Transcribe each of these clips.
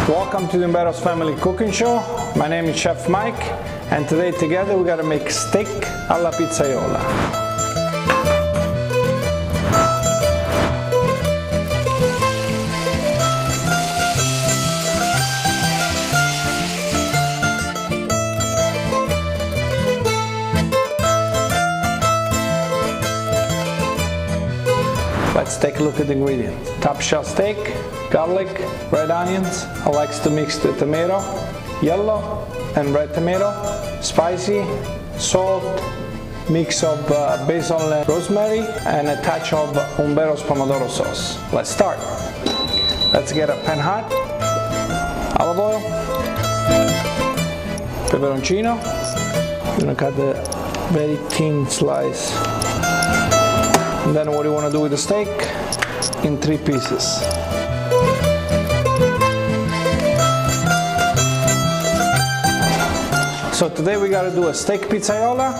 Welcome to the Umberto's Family Cooking Show. My name is Chef Mike, and today together we're gonna make steak alla pizzaiola. Let's take a look at the ingredients. Top shelf steak, garlic, red onions. I like to mix the tomato, yellow and red tomato, spicy, salt, mix of basil and rosemary, and a touch of Umberto's pomodoro sauce. Let's start. Let's get a pan hot, olive oil, peperoncino. I'm gonna cut the very thin slice. And then what do you want to do with the steak? In 3 pieces. So today we got to do a steak pizzaiola,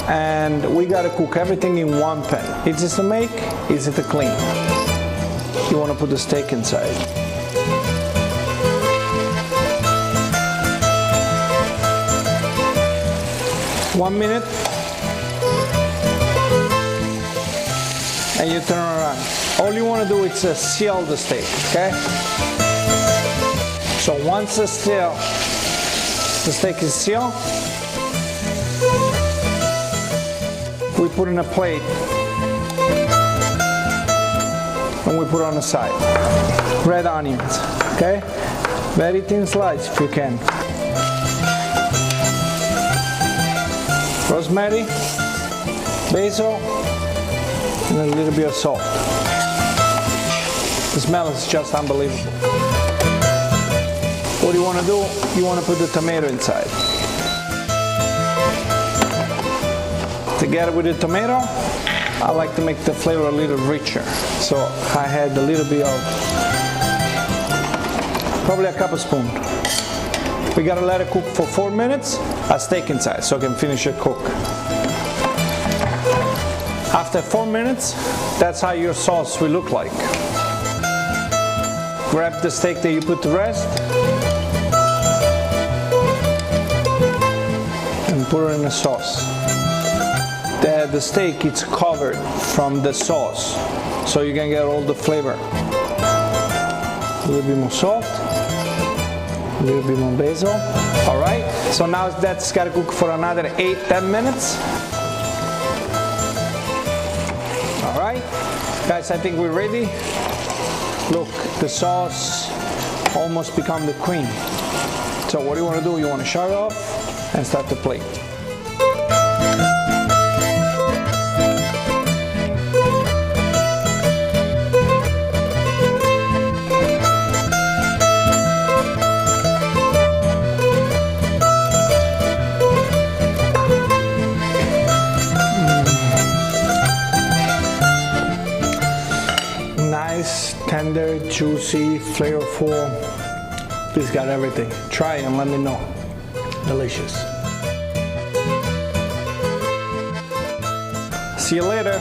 and we got to cook everything in one pan. Easy to make, easy to clean. You want to put the steak inside. One minute. And you turn around. All you want to do is seal the steak, okay? So once the steak is sealed, we put in a plate and we put on the side. Red onions, okay? Very thin slice if you can. Rosemary, basil, and a little bit of salt. The smell is just unbelievable. What do you want to do? You want to put the tomato inside. Together with the tomato, I like to make the flavor a little richer. So I had a little bit of, probably a cup of spoon. We gotta let it cook for 4 minutes. A steak inside so I can finish it cook. After 4 minutes, that's how your sauce will look like. Grab the steak that you put to rest and put it in the sauce. The steak is covered from the sauce, so you can get all the flavor. A little bit more salt, a little bit more basil. All right, so now that's gotta cook for another 8-10 minutes. All right, guys, I think we're ready. Look, the sauce almost become the cream. So what do you want to do? You want to shut it off and start the plate. Nice, tender, juicy, flavorful. This got everything. Try it and let me know. Delicious. See you later.